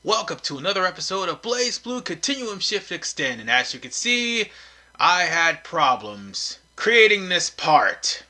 Welcome to another episode of Blaze Blue Continuum Shift Extend, and as you can see, I had problems creating this part.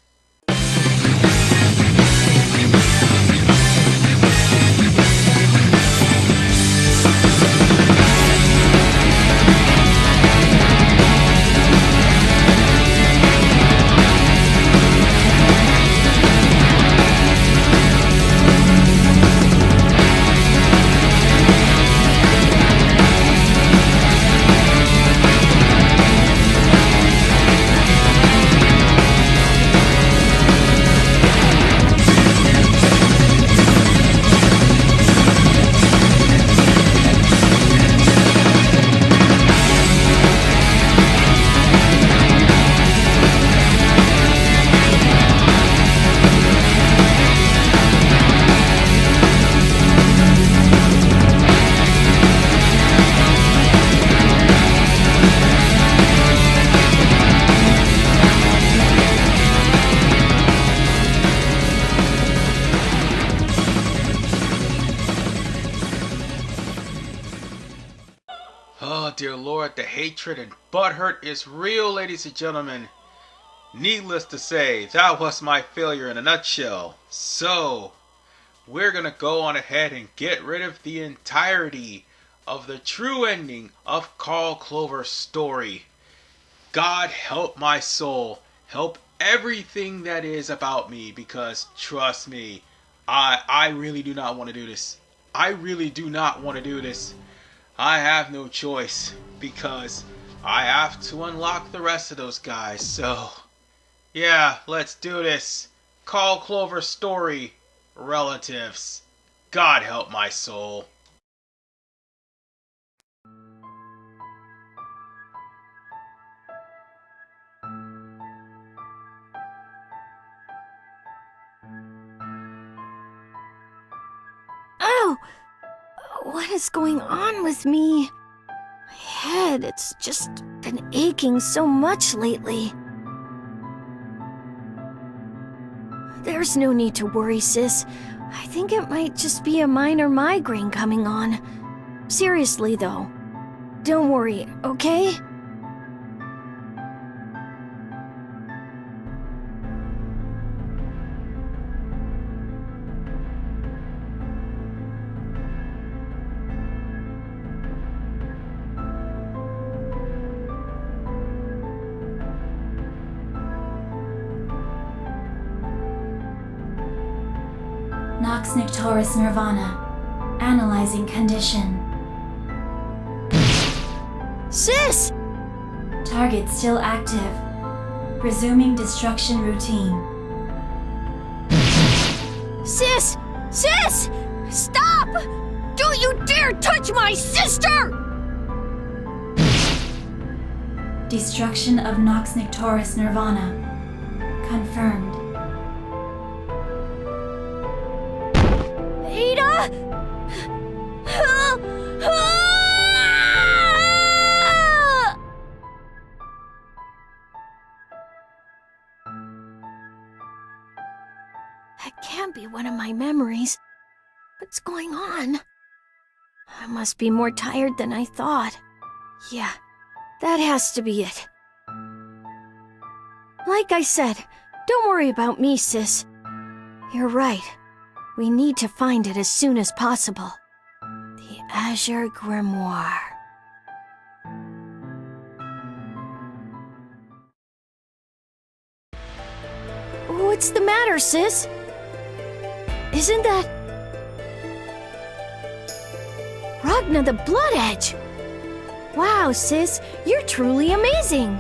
Oh dear Lord, the hatred and butthurt is real, ladies and gentlemen. Needless to say, that was my failure in a nutshell. So, we're gonna go on ahead and get rid of the entirety of the true ending of Carl Clover's story. God help my soul, help everything that is about me, because trust me, I really do not want to do this. I really do not want to do this. I have no choice, because I have to unlock the rest of those guys, so yeah, let's do this. Carl Clover's story, relatives. God help my soul. Oh! What is going on with me? My head, it's just been aching so much lately. There's no need to worry, sis. I think it might just be a minor migraine coming on. Seriously, though. Don't worry, okay? Nox Nictoris Nirvana. Analyzing condition. Sis! Target still active. Resuming destruction routine. Sis! Sis! Stop! Don't you dare touch my sister! Destruction of Nox Nictoris Nirvana. Confirmed. Ada? That can't be one of my memories. What's going on? I must be more tired than I thought. Yeah, that has to be it. Like I said, don't worry about me, sis. You're right. We need to find it as soon as possible. The Azure Grimoire. What's the matter, sis? Isn't that... Ragna the Blood Edge? Wow, sis, you're truly amazing.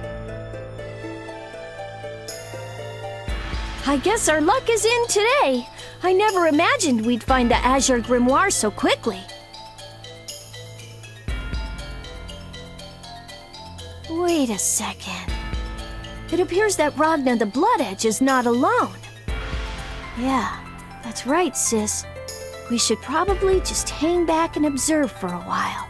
I guess our luck is in today. I never imagined we'd find the Azure Grimoire so quickly. Wait a second. It appears that Ragna the Blood Edge is not alone. Yeah, that's right, sis. We should probably just hang back and observe for a while.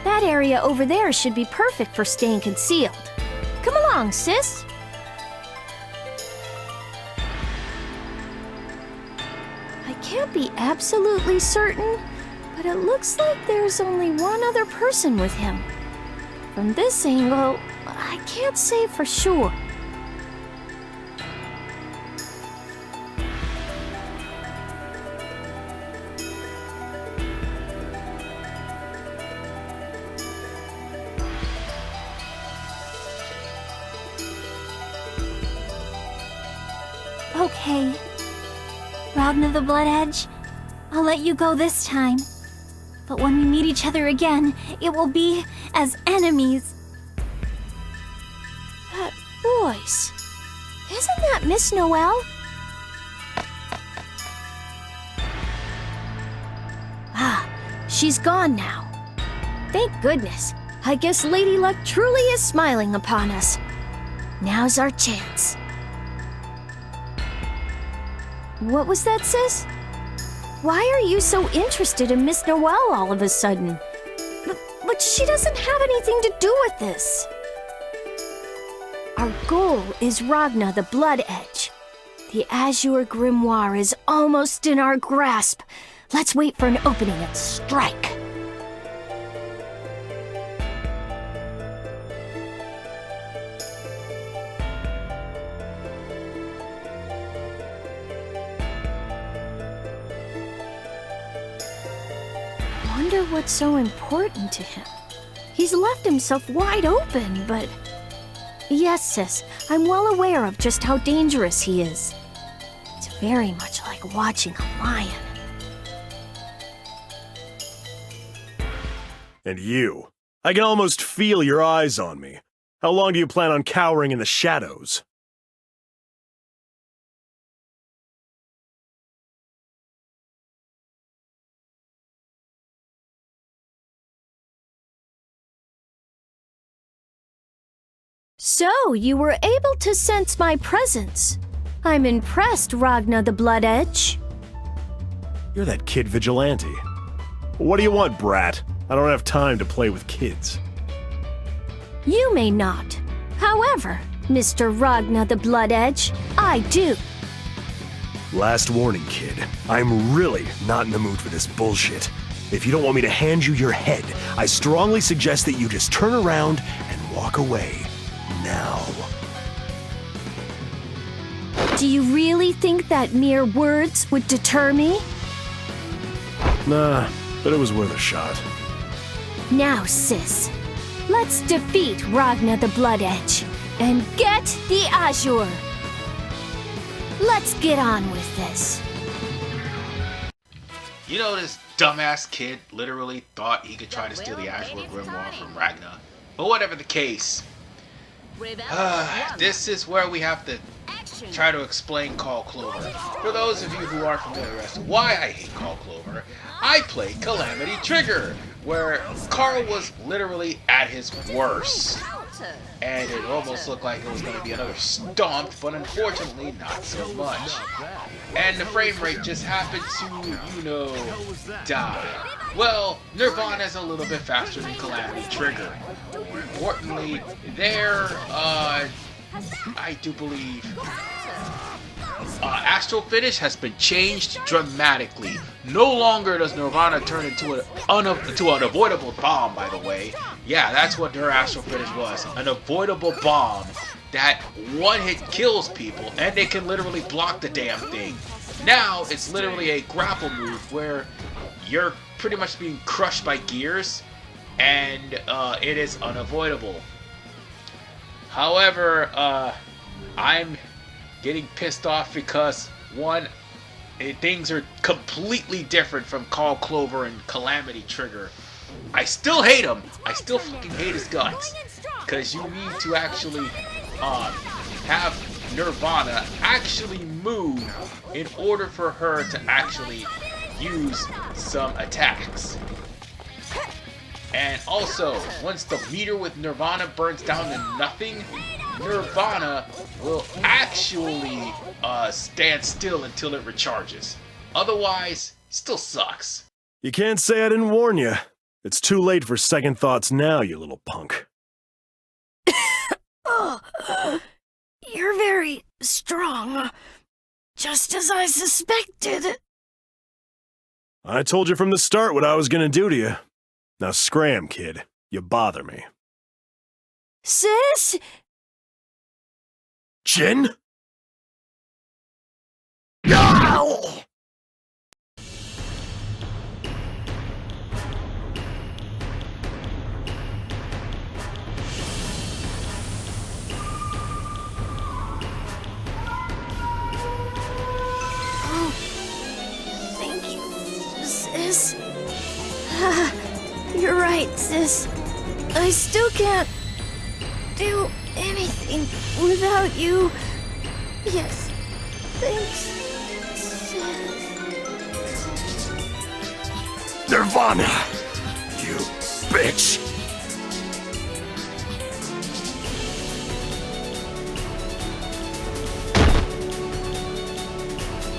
That area over there should be perfect for staying concealed. Come along, sis. I can't be absolutely certain, but it looks like there's only one other person with him. From this angle, I can't say for sure. Okay. Ragna the Blood Edge, I'll let you go this time. But when we meet each other again, it will be as enemies. That voice. Isn't that Miss Noelle? Ah, she's gone now. Thank goodness. I guess Lady Luck truly is smiling upon us. Now's our chance. What was that, sis? Why are you so interested in Miss Noelle all of a sudden? But she doesn't have anything to do with this. Our goal is Ragna the Blood Edge. The Azure Grimoire is almost in our grasp. Let's wait for an opening and strike. Wonder what's so important to him. He's left himself wide open, but... Yes, sis, I'm well aware of just how dangerous he is. It's very much like watching a lion. And you. I can almost feel your eyes on me. How long do you plan on cowering in the shadows? So, you were able to sense my presence. I'm impressed, Ragna the Blood Edge. You're that kid vigilante. What do you want, brat? I don't have time to play with kids. You may not. However, Mr. Ragna the Blood Edge, I do. Last warning, kid. I'm really not in the mood for this bullshit. If you don't want me to hand you your head, I strongly suggest that you just turn around and walk away. Now. Do you really think that mere words would deter me? Nah, but it was worth a shot. Now, sis, let's defeat Ragna the Blood Edge and get the Azure. Let's get on with this. You know, this dumbass kid literally thought he could try to steal the Azure Grimoire from Ragna. But whatever the case, this is where we have to try to explain Carl Clover. For those of you who aren't familiar as to why I hate Carl Clover, I played Calamity Trigger, where Carl was literally at his worst. And it almost looked like it was going to be another stomp, but unfortunately not so much. And the frame rate just happened to, die. Well, Nirvana's a little bit faster than Calamity Trigger. More importantly, I do believe Astral Finish has been changed dramatically. No longer does Nirvana turn into an avoidable bomb, by the way. Yeah, that's what her Astral Finish was. An avoidable bomb that one hit kills people and they can literally block the damn thing. Now, it's literally a grapple move where you're pretty much being crushed by gears and it is unavoidable. However, I'm getting pissed off because, one, things are completely different from Carl Clover and Calamity Trigger. I still hate him. I still fucking hate his guts. Because you need to actually have Nirvana actually move in order for her to actually use some attacks. And also, once the meter with Nirvana burns down to nothing, Nirvana will actually stand still until it recharges. Otherwise, still sucks. You can't say I didn't warn you. It's too late for second thoughts now, you little punk. Oh, you're very strong. Just as I suspected. I told you from the start what I was gonna do to you. Now scram, kid. You bother me. Sis? Jin? Oh, thank you, sis. You're right, sis. I still can't do anything without you. Yes, thanks, sis. Nirvana! You bitch!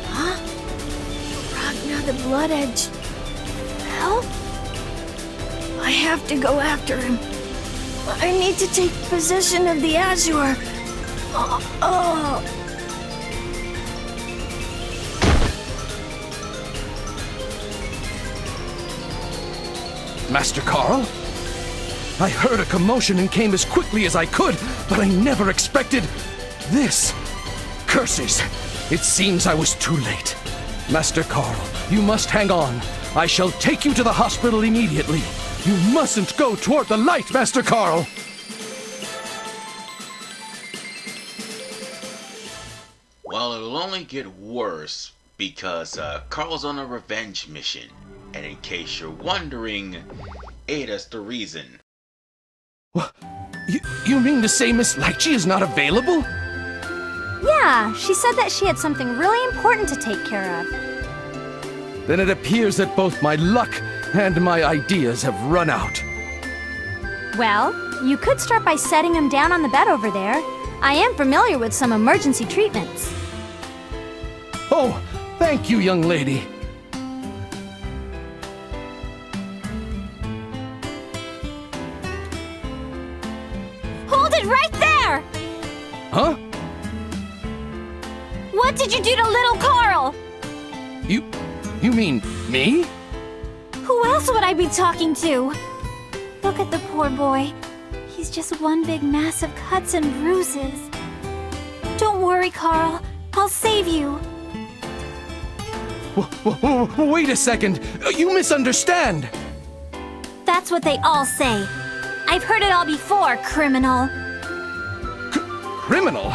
Huh? Ragnar the Blood Edge. Help? I have to go after him. I need to take possession of the Azure. Oh. Master Carl? I heard a commotion and came as quickly as I could, but I never expected this. Curses! It seems I was too late. Master Carl, you must hang on. I shall take you to the hospital immediately. You mustn't go toward the light, Master Carl! Well, it'll only get worse because Carl's on a revenge mission. And in case you're wondering, Ada's the reason. What? You mean to say Miss Lychee is not available? Yeah, she said that she had something really important to take care of. Then it appears that both my luck and my ideas have run out. Well, you could start by setting him down on the bed over there. I am familiar with some emergency treatments. Oh, thank you, young lady. Hold it right there! Huh? What did you do to little Carl? You mean me? Who else would I be talking to? Look at the poor boy. He's just one big mass of cuts and bruises. Don't worry, Carl. I'll save you. Wait a second. You misunderstand. That's what they all say. I've heard it all before, criminal. Criminal?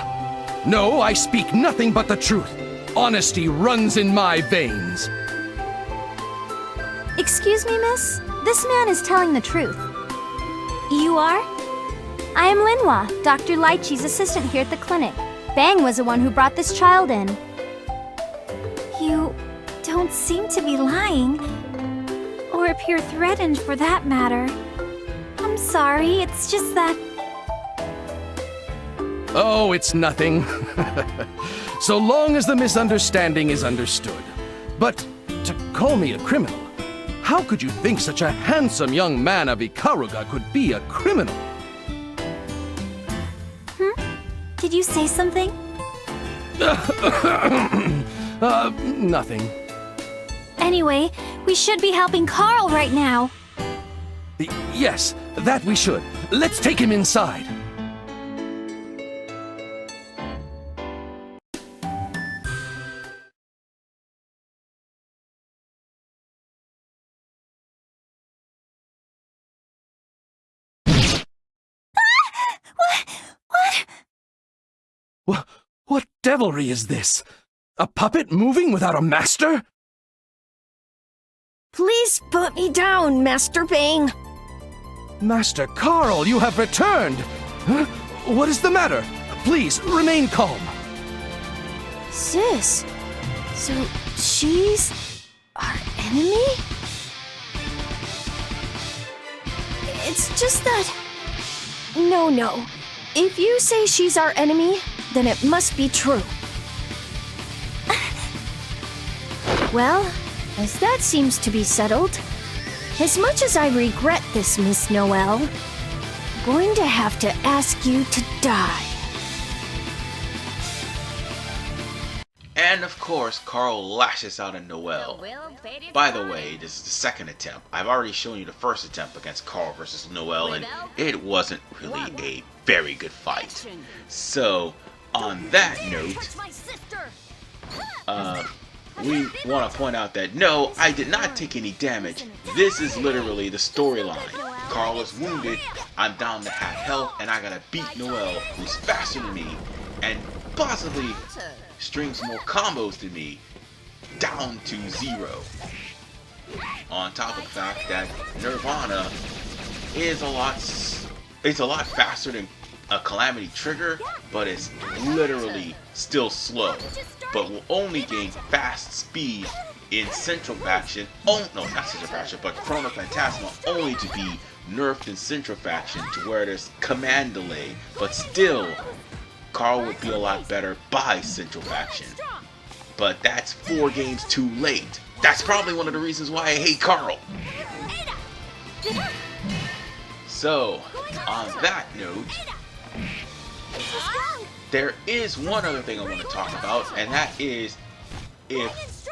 No, I speak nothing but the truth. Honesty runs in my veins. Excuse me, miss? This man is telling the truth. You are? I am Linhua, Dr. Lychee's assistant here at the clinic. Bang was the one who brought this child in. You don't seem to be lying. Or appear threatened for that matter. I'm sorry, it's just that... Oh, it's nothing. So long as the misunderstanding is understood. But to call me a criminal, how could you think such a handsome young man of Ikaruga could be a criminal? Did you say something? Nothing. Anyway, we should be helping Carl right now. Yes, that we should. Let's take him inside. What devilry is this? A puppet moving without a master? Please put me down, Master Bang. Master Carl, you have returned! Huh? What is the matter? Please, remain calm. Sis, so she's our enemy? It's just that... No. If you say she's our enemy, then it must be true. Well, as that seems to be settled, as much as I regret this, Miss Noel, I'm going to have to ask you to die. And of course, Carl lashes out at Noel. By the way, this is the second attempt. I've already shown you the first attempt against Carl versus Noel, and it wasn't really a very good fight. So, on that note, we want to point out that no, I did not take any damage. This is literally the storyline. Carl is wounded, I'm down to half health, and I gotta beat Noel, who's faster than me, and possibly strings more combos than me, down to 0. On top of the fact that Nirvana is a lot faster than a Calamity Trigger, but it's literally still slow, but will only gain fast speed in Central Faction. Oh no, not Central Faction, but Chrono Phantasma, only to be nerfed in Central Faction to where there's command delay, but still Carl would be a lot better by Central Faction. But that's 4 games too late. That's probably one of the reasons why I hate Carl. So, on that note, there is one other thing I want to talk about, and that is if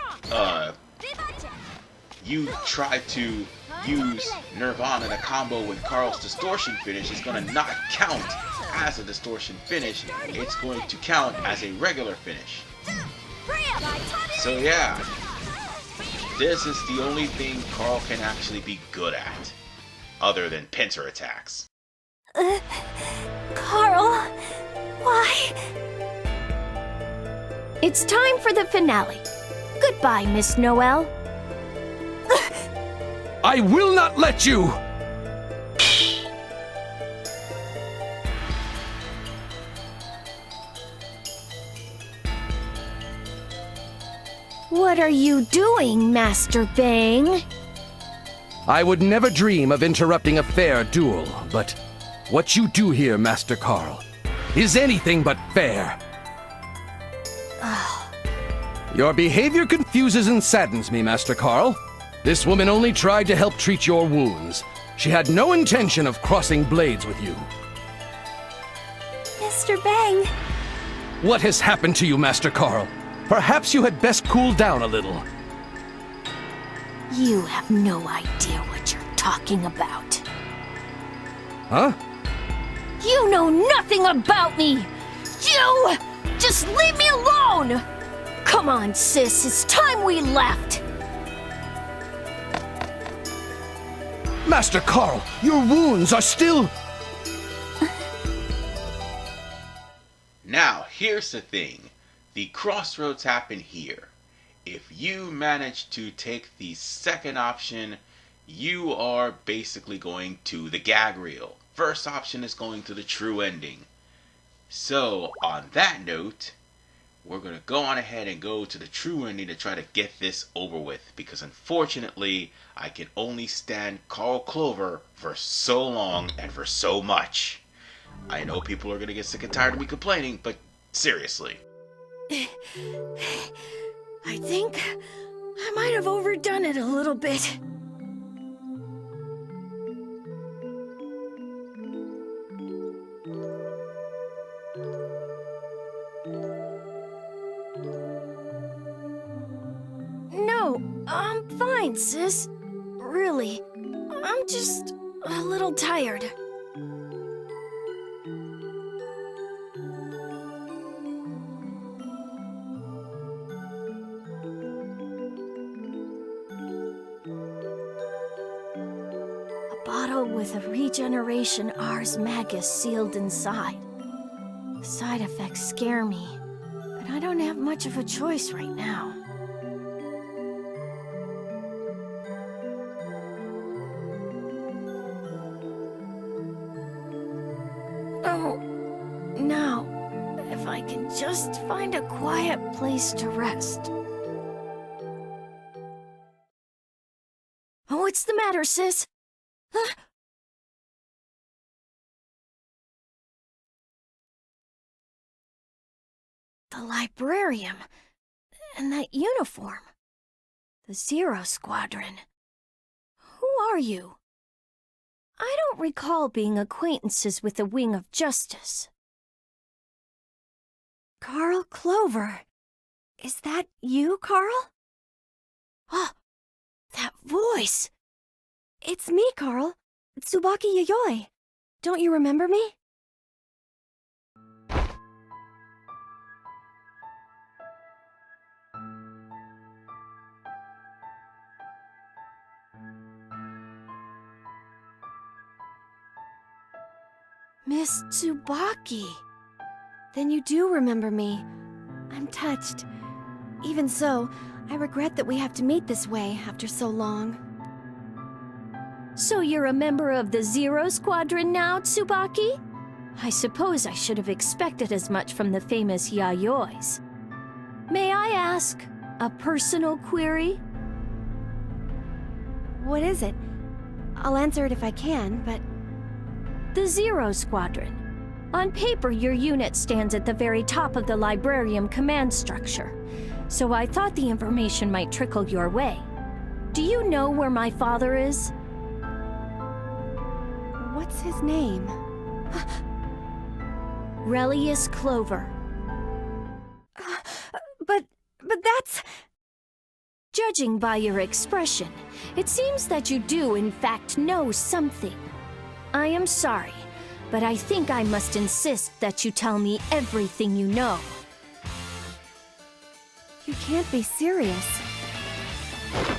you try to use Nirvana to combo with Carl's distortion finish, it's going to not count as a distortion finish, it's going to count as a regular finish. So yeah, this is the only thing Carl can actually be good at, other than pincer attacks. Carl, why? It's time for the finale. Goodbye, Miss Noel. I will not let you! What are you doing, Master Bang? I would never dream of interrupting a fair duel, but what you do here, Master Carl, is anything but fair. Your behavior confuses and saddens me, Master Carl. This woman only tried to help treat your wounds. She had no intention of crossing blades with you. Mr. Bang, What has happened to you, Master Carl? Perhaps you had best cool down a little. You have no idea what you're talking about. Huh? You know nothing about me! You! Just leave me alone! Come on, sis, it's time we left! Master Carl, your wounds are still... Now, here's the thing. The crossroads happen here. If you manage to take the second option, you are basically going to the gag reel. First option is going to the true ending. So, on that note, we're going to go on ahead and go to the true ending to try to get this over with. Because unfortunately, I can only stand Carl Clover for so long and for so much. I know people are going to get sick and tired of me complaining, but seriously. I think I might have overdone it a little bit. No, I'm fine, sis. Really, I'm just a little tired. Bottle with a regeneration Ars Magus sealed inside. The side effects scare me, but I don't have much of a choice right now. Oh, now, if I can just find a quiet place to rest. Oh, what's the matter, sis? Huh? The librarian. And that uniform. The Zero Squadron. Who are you? I don't recall being acquaintances with the Wing of Justice. Carl Clover. Is that you, Carl? Oh, that voice! It's me, Carl. Tsubaki Yayoi. Don't you remember me? Miss Tsubaki. Then you do remember me. I'm touched. Even so, I regret that we have to meet this way after so long. So you're a member of the Zero Squadron now, Tsubaki? I suppose I should have expected as much from the famous Yayois. May I ask a personal query? What is it? I'll answer it if I can, but... The Zero Squadron. On paper, your unit stands at the very top of the Librarium command structure, so I thought the information might trickle your way. Do you know where my father is? What's his name? Relius Clover. But that's... Judging by your expression, it seems that you do in fact know something. I am sorry, but I think I must insist that you tell me everything you know. You can't be serious.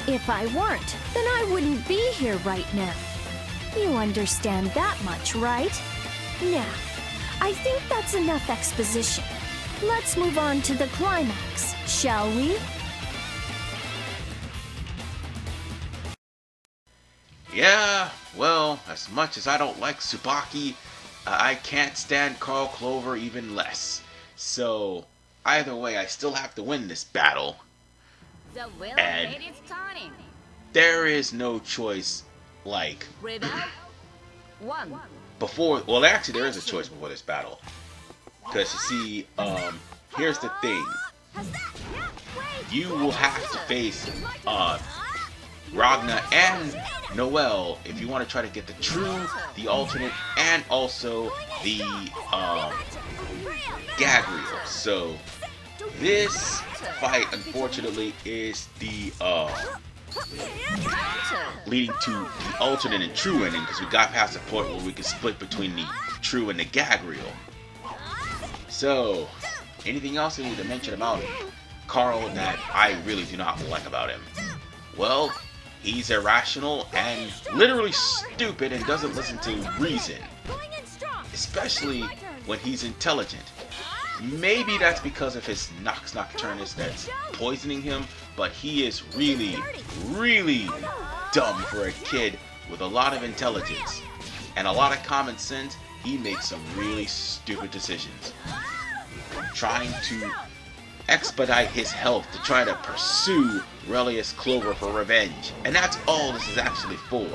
If I weren't, then I wouldn't be here right now. You understand that much, right? Now, I think that's enough exposition. Let's move on to the climax, shall we? Yeah, well, as much as I don't like Tsubaki, I can't stand Carl Clover even less. So, either way, I still have to win this battle. And there is no choice like before. Well, actually, there is a choice before this battle. Because you see, here's the thing. You will have to face Ragna and Noel if you want to try to get the true, the alternate, and also the gag reel. So this fight, unfortunately, is the leading to the alternate and true ending, because we got past the point where we can split between the true and the gag reel. So, anything else I need to mention about Carl that I really do not like about him? Well, he's irrational and literally stupid and doesn't listen to reason, especially when he's intelligent. Maybe that's because of his Nox Nocturnus that's poisoning him, but he is really, really dumb for a kid with a lot of intelligence and a lot of common sense. He makes some really stupid decisions, trying to expedite his health to try to pursue Relius Clover for revenge, and that's all this is actually for.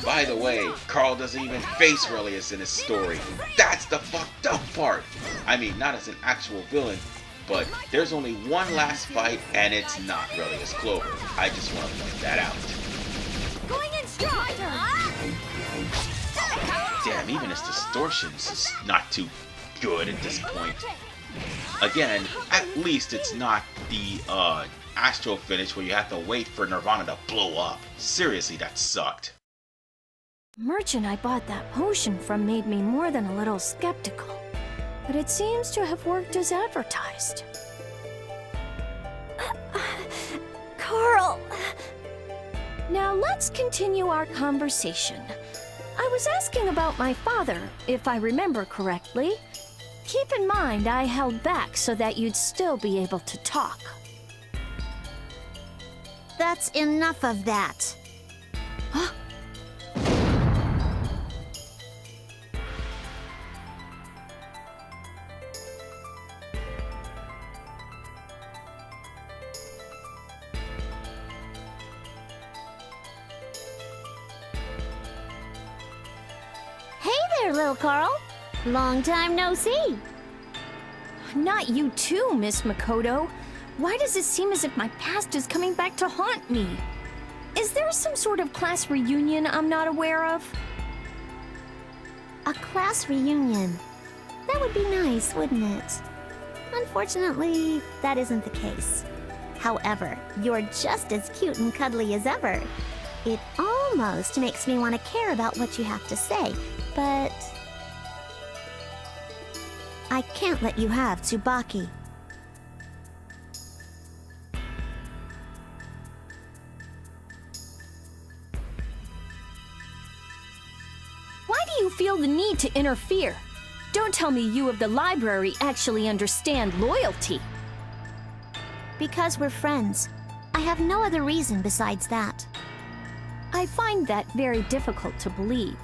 By the way, Carl doesn't even face Relius in his story. That's the fucked up part. I mean, not as an actual villain, but there's only one last fight, and it's not Relius Clover. I just want to point that out. Damn, even his distortions is not too good at this point. Again, at least it's not the Astro finish where you have to wait for Nirvana to blow up. Seriously, that sucked. Merchant I bought that potion from made me more than a little skeptical, but it seems to have worked as advertised. Carl! Now let's continue our conversation. I was asking about my father, if I remember correctly. Keep in mind I held back so that you'd still be able to talk. That's enough of that. Huh? Hey there, little Carl. Long time no see. Not you too, Miss Makoto. Why does it seem as if my past is coming back to haunt me? Is there some sort of class reunion I'm not aware of? A class reunion. That would be nice, wouldn't it? Unfortunately, that isn't the case. However, you're just as cute and cuddly as ever. It almost makes me want to care about what you have to say, but I can't let you have Tsubaki. Why do you feel the need to interfere? Don't tell me you of the library actually understand loyalty. Because we're friends. I have no other reason besides that. I find that very difficult to believe.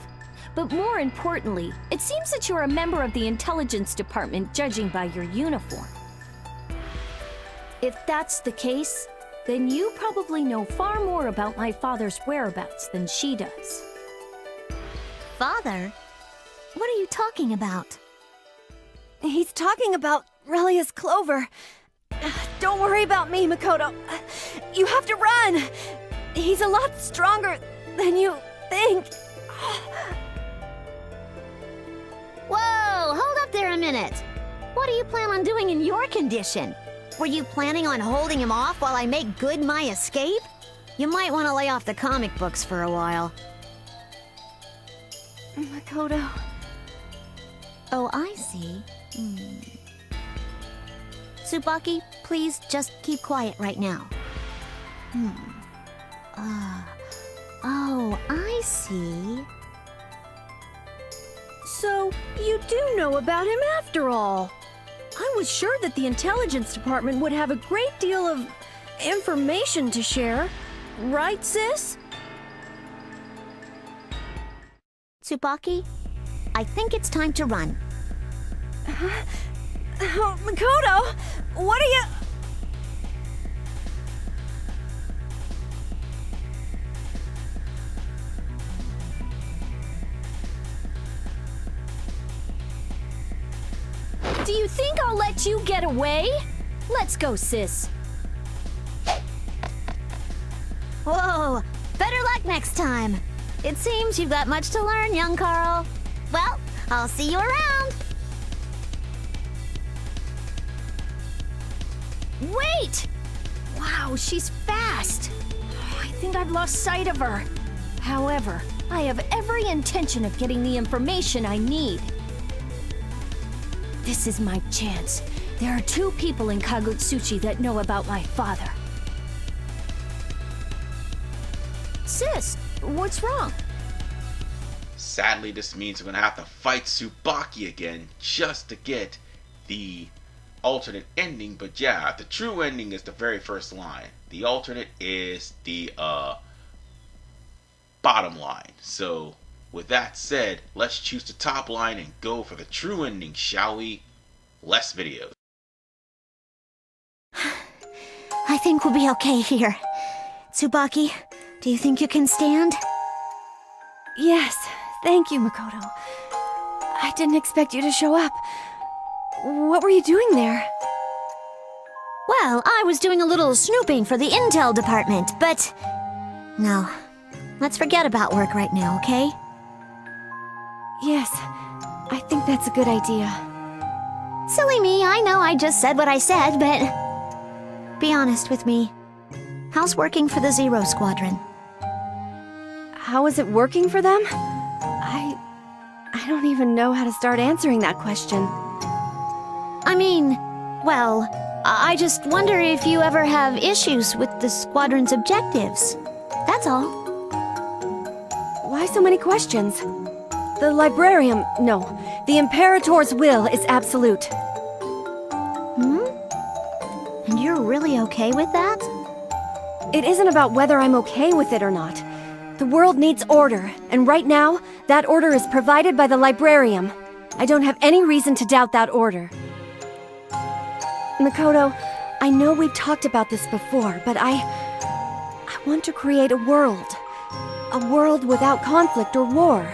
But more importantly, it seems that you're a member of the intelligence department judging by your uniform. If that's the case, then you probably know far more about my father's whereabouts than she does. Father? What are you talking about? He's talking about Relius Clover. Don't worry about me, Makoto. You have to run! He's a lot stronger than you think. Whoa! Hold up there a minute! What do you plan on doing in your condition? Were you planning on holding him off while I make good my escape? You might want to lay off the comic books for a while. Makoto... Oh, I see. Tsubaki, please just keep quiet right now. Oh, I see. So, you do know about him after all. I was sure that the intelligence department would have a great deal of information to share. Right, sis? Tsubaki, I think it's time to run. Oh, Makoto! What are you... Do you think I'll let you get away? Let's go, sis. Whoa! Better luck next time. It seems you've got much to learn, young Carl. Well, I'll see you around. Wait! Wow, she's fast. I think I've lost sight of her. However, I have every intention of getting the information I need. This is my chance. There are 2 people in Kagutsuchi that know about my father. Sis, what's wrong? Sadly, this means we're going to have to fight Tsubaki again just to get the alternate ending. But yeah, the true ending is the very first line. The alternate is the bottom line. So with that said, let's choose the top line and go for the true ending, shall we? Less videos. I think we'll be okay here. Tsubaki, do you think you can stand? Yes, thank you, Makoto. I didn't expect you to show up. What were you doing there? Well, I was doing a little snooping for the intel department, but... No. Let's forget about work right now, okay? Yes, I think that's a good idea. Silly me, I know I just said what I said, but... Be honest with me. How's working for the Zero Squadron? How is it working for them? I don't even know how to start answering that question. I mean, well, I just wonder if you ever have issues with the squadron's objectives. That's all. Why so many questions? The librarium, no. The Imperator's will is absolute. And you're really okay with that? It isn't about whether I'm okay with it or not. The world needs order, and right now, that order is provided by the librarium. I don't have any reason to doubt that order. Makoto, I know we've talked about this before, but I want to create a world. A world without conflict or war.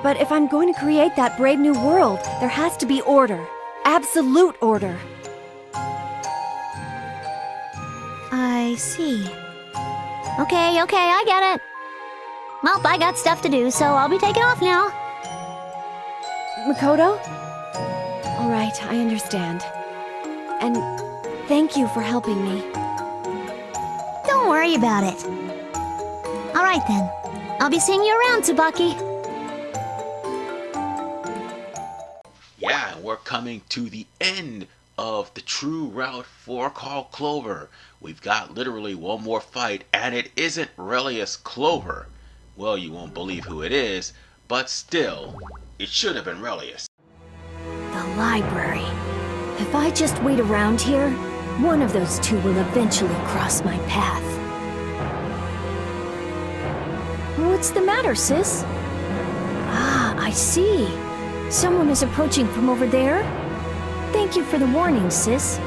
But if I'm going to create that brave new world, there has to be order. Absolute order. I see. Okay, I get it. Well, I got stuff to do, so I'll be taking off now. Makoto? All right, I understand. And thank you for helping me. Don't worry about it. All right then. I'll be seeing you around, Tsubaki. Yeah, we're coming to the end of the true route for Carl Clover. We've got literally one more fight, and it isn't Relius Clover. Well, you won't believe who it is, but still, it should have been Relius. The library. If I just wait around here, one of those two will eventually cross my path. What's the matter, sis? Ah, I see. Someone is approaching from over there. Thank you for the warning, sis.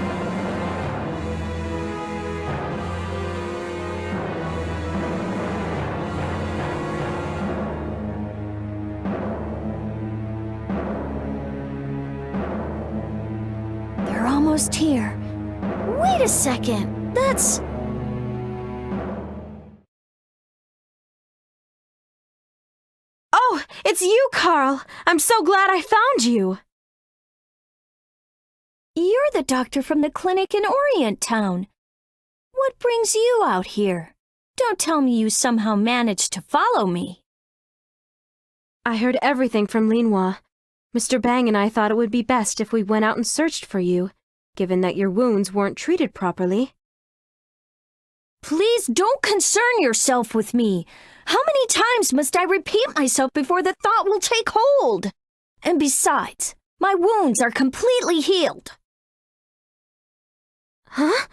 They're almost here. Wait a second. That's... Oh, it's you, Carl! I'm so glad I found you! You're the doctor from the clinic in Orient Town. What brings you out here? Don't tell me you somehow managed to follow me. I heard everything from Linhua. Mr. Bang and I thought it would be best if we went out and searched for you, given that your wounds weren't treated properly. Please don't concern yourself with me. How many times must I repeat myself before the thought will take hold? And besides, my wounds are completely healed. Huh?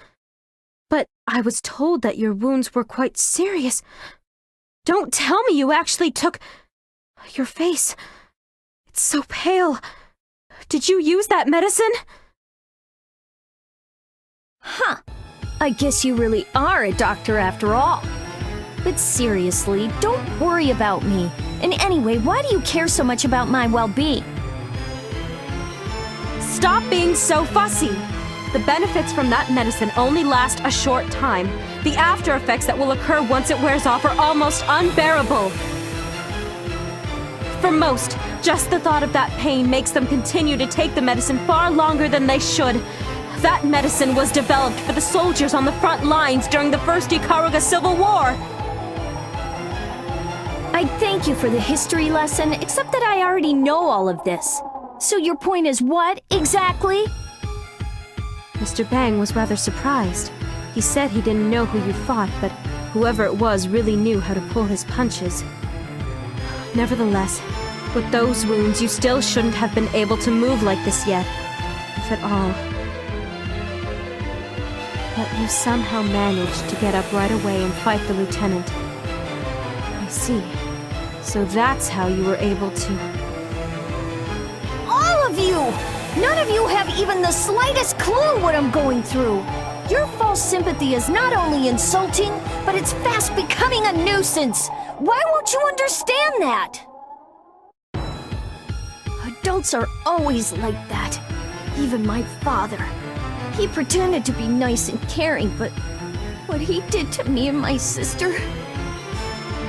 But I was told that your wounds were quite serious. Don't tell me you actually took... Your face... It's so pale. Did you use that medicine? Huh. I guess you really are a doctor after all. But seriously, don't worry about me. And anyway, why do you care so much about my well-being? Stop being so fussy. The benefits from that medicine only last a short time. The after effects that will occur once it wears off are almost unbearable. For most, just the thought of that pain makes them continue to take the medicine far longer than they should. That medicine was developed for the soldiers on the front lines during the First Ikaruga Civil War. I thank you for the history lesson, except that I already know all of this. So your point is what, exactly? Mr. Bang was rather surprised. He said he didn't know who you fought, but whoever it was really knew how to pull his punches. Nevertheless, with those wounds, you still shouldn't have been able to move like this yet, if at all. But you somehow managed to get up right away and fight the lieutenant. I see. So that's how you were able to... All of you! None of you have even the slightest clue what I'm going through. Your false sympathy is not only insulting, but it's fast becoming a nuisance. Why won't you understand that? Adults are always like that. Even my father. He pretended to be nice and caring, but what he did to me and my sister...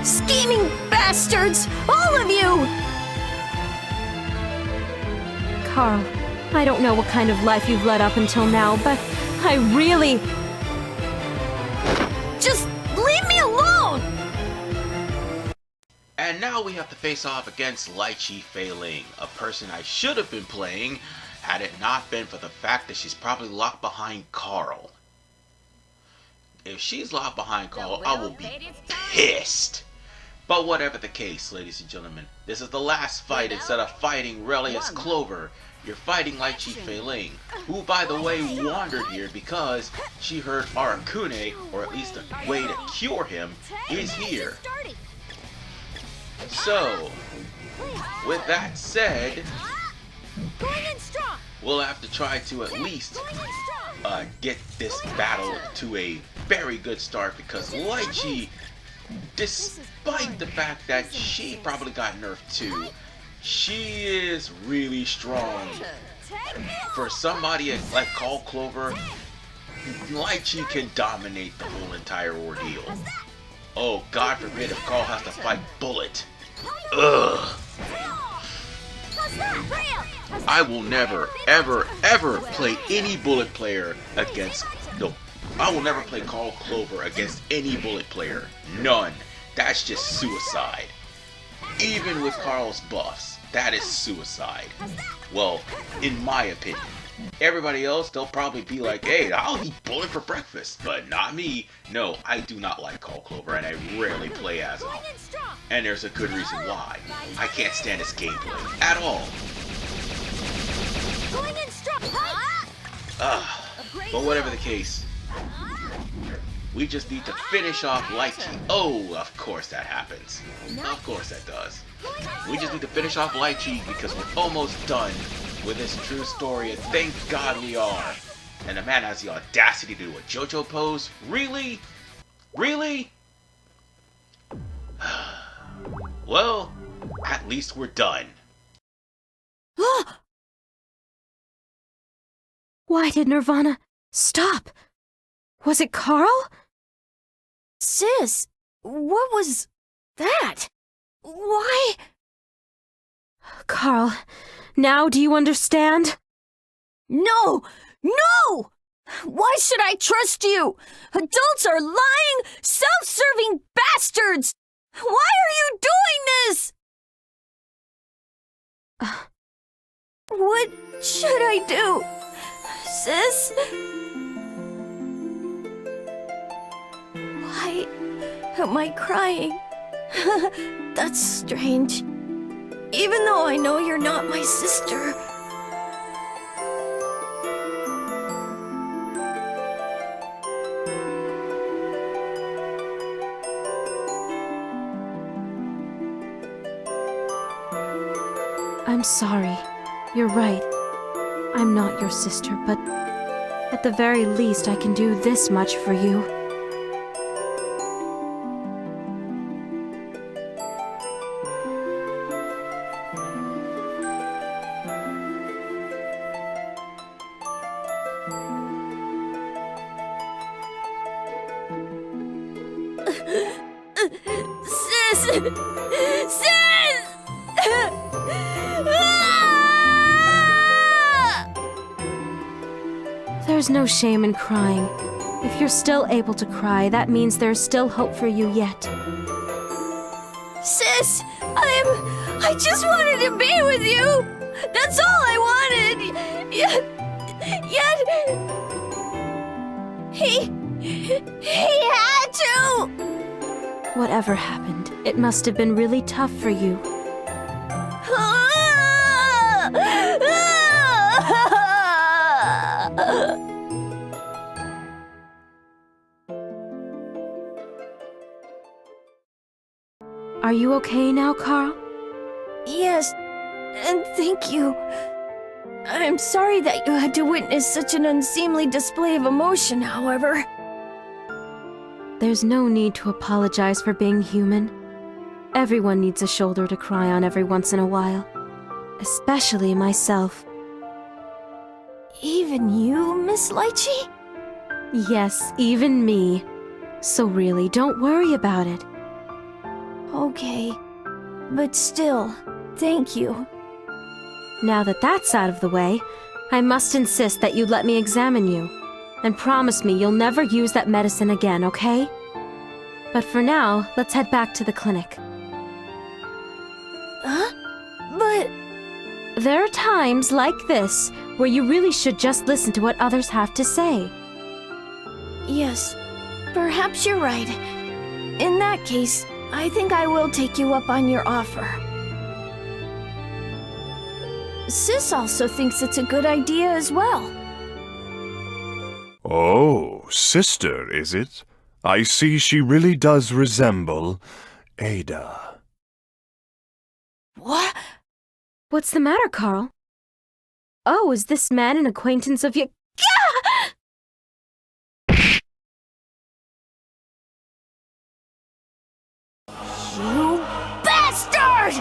Scheming bastards! All of you! Carl, I don't know what kind of life you've led up until now, but I really... Just leave me alone! And now we have to face off against Lychee Fei-Ling, a person I should have been playing had it not been for the fact that she's probably locked behind Carl. If she's locked behind Carl, I will be pissed. But whatever the case, ladies and gentlemen, this is the last fight. Instead of fighting Relius Clover, you're fighting Lychee Fei-Ling, who, by the way, wandered here because she heard Arakune, or at least a way to cure him, is here. So, with that said, we'll have to try to at least get this battle to a very good start, because Lychee, despite the fact that she probably got nerfed too, she is really strong. For somebody like Carl Clover, Lychee can dominate the whole entire ordeal. Oh, God forbid if Carl has to fight Bullet. Ugh. I will never, ever, ever play any bullet player against... No, I will never play Carl Clover against any bullet player. None. That's just suicide. Even with Carl's buffs, that is suicide. Well, in my opinion. Everybody else, they'll probably be like, hey, I'll eat bullet for breakfast. But not me. No, I do not like Carl Clover, and I rarely play as him. And there's a good reason why. I can't stand his gameplay at all. But whatever the case, we just need to finish off Lychee. Oh, of course that happens. Of course that does. We just need to finish off Lychee because we're almost done with this true story, and thank God we are. And the man has the audacity to do a JoJo pose? Really? Really? Well, at least we're done. Why did Nirvana stop? Was it Carl? Sis, what was that? Why? Carl, now do you understand? No! No! Why should I trust you? Adults are lying, self-serving bastards! Why are you doing this? What should I do? Sis? Why am I crying? That's strange. Even though I know you're not my sister. I'm sorry. You're right. I'm not your sister, but at the very least I can do this much for you. Sis! Sis! There's no shame in crying. If you're still able to cry, that means there's still hope for you yet. Sis! I just wanted to be with you! That's all I wanted! Yet... He had to! Whatever happened, it must have been really tough for you. Are you okay now, Carl? Yes, and thank you. I'm sorry that you had to witness such an unseemly display of emotion, however. There's no need to apologize for being human. Everyone needs a shoulder to cry on every once in a while. Especially myself. Even you, Miss Lychee? Yes, even me. So really, don't worry about it. Okay, but still, thank you. Now that that's out of the way, I must insist that you let me examine you. And promise me you'll never use that medicine again, okay? But for now, let's head back to the clinic. Huh? But... There are times like this where you really should just listen to what others have to say. Yes, perhaps you're right. In that case, I think I will take you up on your offer. Sis also thinks it's a good idea as well. Oh, sister, is it? I see she really does resemble Ada. What? What's the matter, Carl? Oh, is this man an acquaintance of you? You bastard!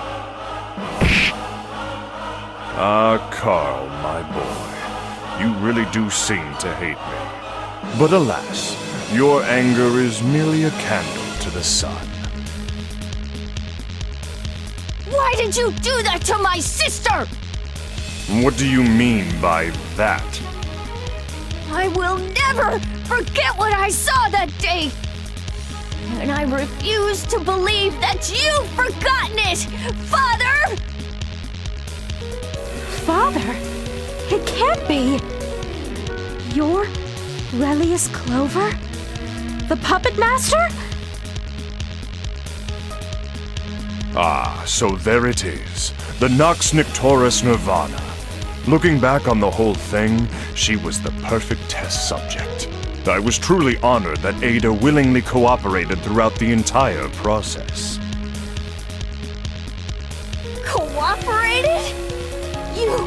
Ah, Carl, my boy, you really do seem to hate me. But alas, your anger is merely a candle to the sun. Why did you do that to my sister? What do you mean by that? I will never forget what I saw that day. And I refuse to believe that you've forgotten it, Father! Father? It can't be! You're Relius Clover? The Puppet Master? Ah, so there it is. The Nox Nictoris Nirvana. Looking back on the whole thing, she was the perfect test subject. I was truly honored that Ada willingly cooperated throughout the entire process. Cooperated? You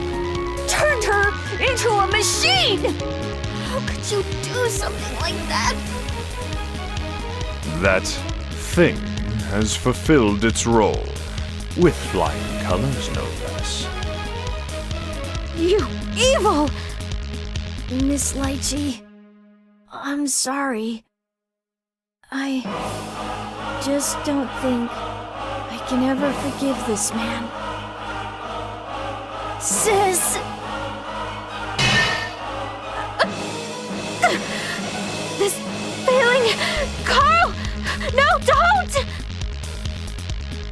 turned her into a machine! How could you do something like that? That thing has fulfilled its role. With flying colors, no less. You evil! Miss Lychee, I'm sorry. I just don't think I can ever forgive this man. Sis! This feeling... Carl! No, don't!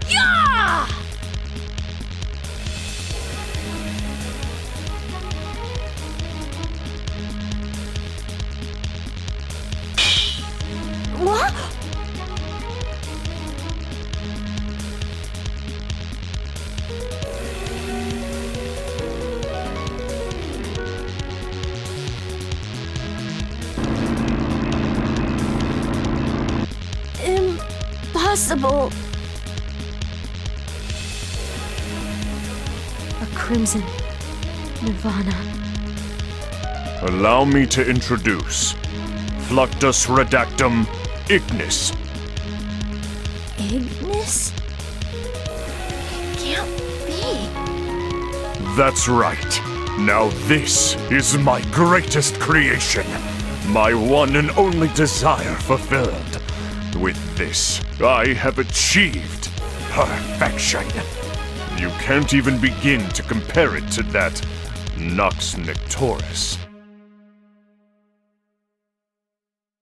Yeah! What? Impossible. A crimson Nirvana. Allow me to introduce Fluctus Redactum Ignis. Ignis? It can't be. That's right. Now this is my greatest creation. My one and only desire fulfilled. With this, I have achieved perfection. You can't even begin to compare it to that Nox Nictoris.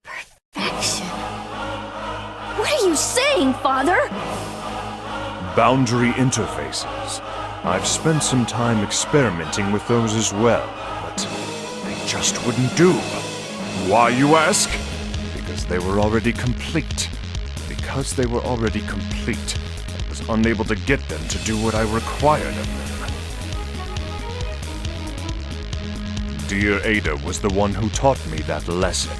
Perfection? What are you saying, Father? Boundary interfaces. I've spent some time experimenting with those as well, but they just wouldn't do. Why, you ask? Because they were already complete. Because they were already complete, I was unable to get them to do what I required of them. Dear Ada was the one who taught me that lesson.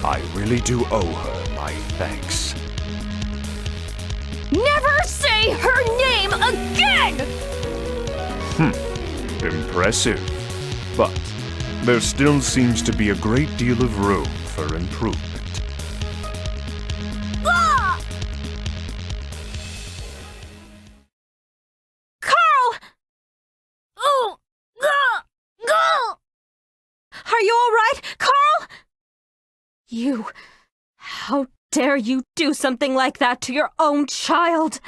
I really do owe her my thanks. Never say her name again! Impressive. But there still seems to be a great deal of room for improvement. Ah! Carl! Oh! Ah! Ah! Are you all right, Carl? You... How dare you do something like that to your own child?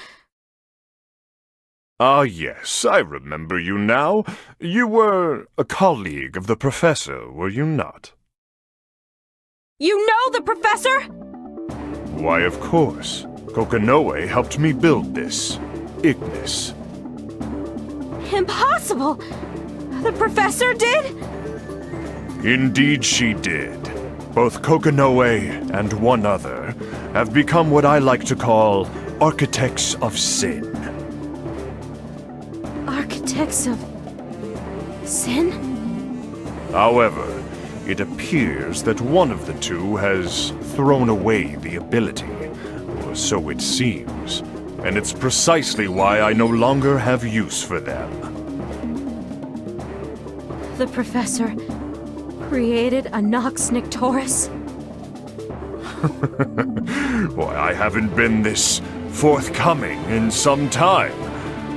Ah, yes, I remember you now. You were a colleague of the professor, were you not? You know the professor? Why, of course. Kokanoe helped me build this. Ignis. Impossible! The professor did? Indeed she did. Both Kokanoe and one other have become what I like to call architects of sin. Architects of... sin? However, it appears that one of the two has thrown away the ability, or so it seems, and it's precisely why I no longer have use for them. The professor created a Nox Nictoris? Why, I haven't been this forthcoming in some time.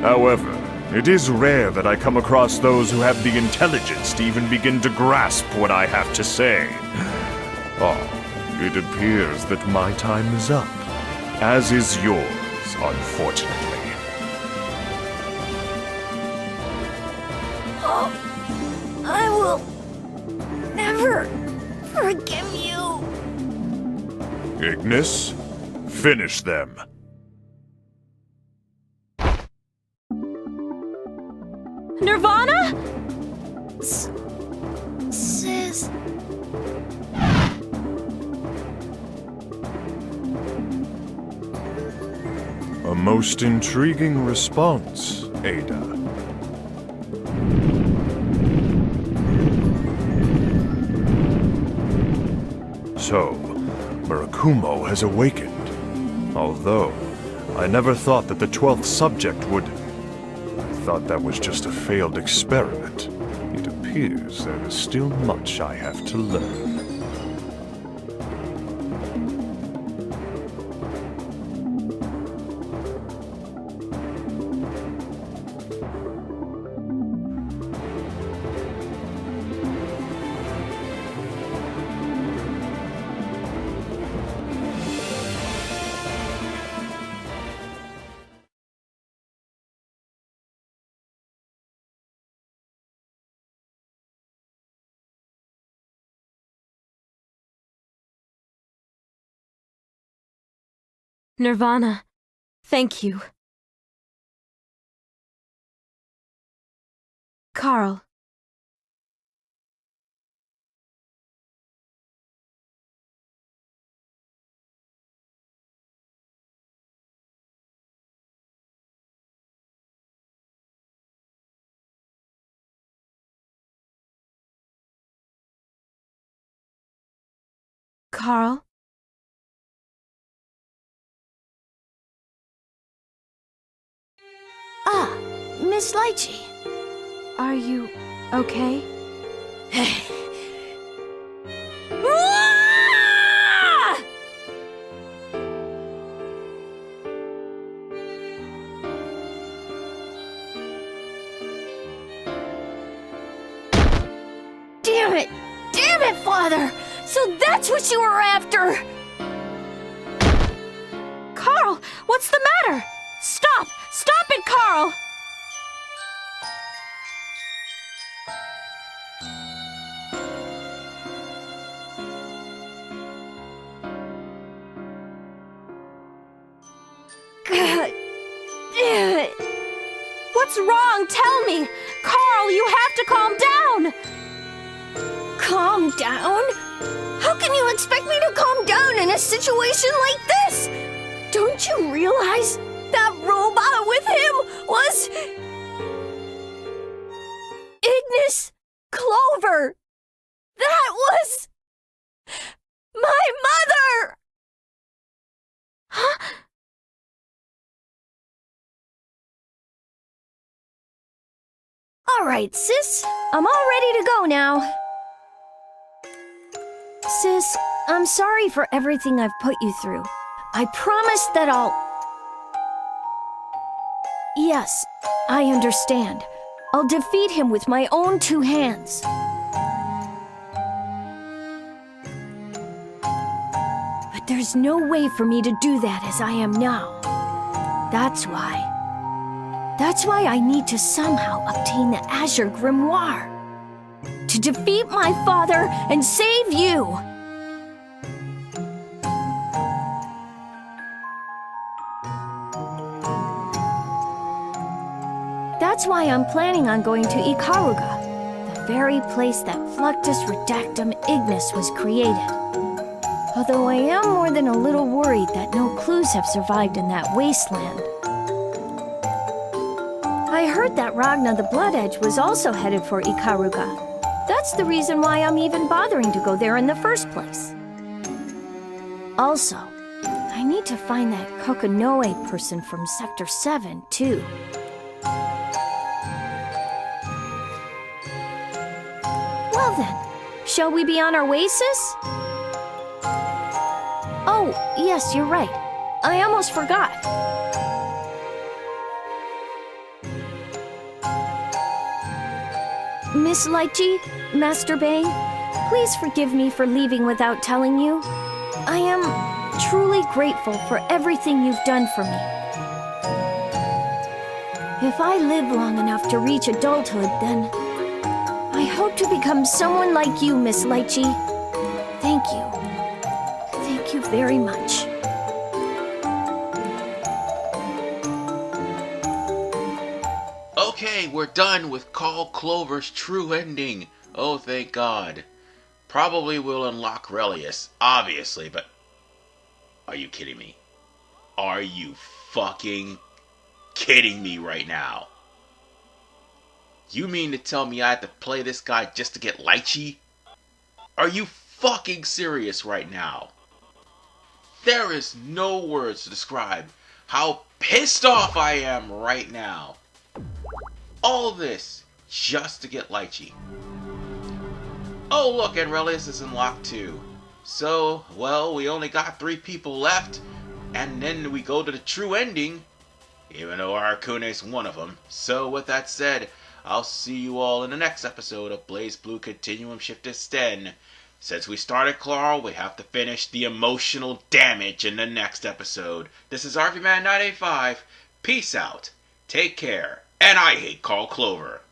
However, it is rare that I come across those who have the intelligence to even begin to grasp what I have to say. Oh, it appears that my time is up, as is yours, unfortunately. will never forgive you. Ignis, finish them. Nirvana? Sis. A most intriguing response, Ada. So, Murakumo has awakened. Although, I never thought that the 12th subject would... I thought that was just a failed experiment. It appears there is still much I have to learn. Nirvana, thank you. Carl. Carl? Ah, Miss Lychee. Are you okay? Damn it! Damn it, Father! So that's what you were after! Carl, what's the matter? Stop! Stop it, Carl! God damn it! What's wrong? Tell me! Carl, you have to calm down! Calm down? How can you expect me to calm down in a situation like this? Don't you realize that robot with him was... Ignis Clover? That was... my mother! Huh? All right, sis. I'm all ready to go now. Sis, I'm sorry for everything I've put you through. I promise that I'll... Yes, I understand. I'll defeat him with my own 2 hands. But there's no way for me to do that as I am now. That's why I need to somehow obtain the Azure Grimoire. To defeat my father and save you! That's why I'm planning on going to Ikaruga, the very place that Fluctus Redactum Ignis was created. Although I am more than a little worried that no clues have survived in that wasteland. I heard that Ragna the Blood Edge was also headed for Ikaruga. That's the reason why I'm even bothering to go there in the first place. Also, I need to find that Kokonoe person from Sector 7, too. Well then, shall we be on our way, sis? Oh, yes, you're right. I almost forgot. Miss Lychee, Master Bang, please forgive me for leaving without telling you. I am truly grateful for everything you've done for me. If I live long enough to reach adulthood, then I hope to become someone like you, Miss Lychee. Thank you. Thank you very much. Okay, we're done with Carl Clover's true ending. Oh, thank God. Probably will unlock Relius, obviously, but... Are you kidding me? Are you fucking kidding me right now? You mean to tell me I had to play this guy just to get Lychee? Are you fucking serious right now? There is no words to describe how pissed off I am right now. All this just to get Lychee. Oh look, and Relius is unlocked too. So, well, we only got 3 people left, and then we go to the true ending, even though Arakune's one of them. So with that said, I'll see you all in the next episode of Blaze Blue Continuum Shifted 10. Since we started Carl, we have to finish the emotional damage in the next episode. This is RVMan 985. Peace out. Take care. And I hate Carl Clover.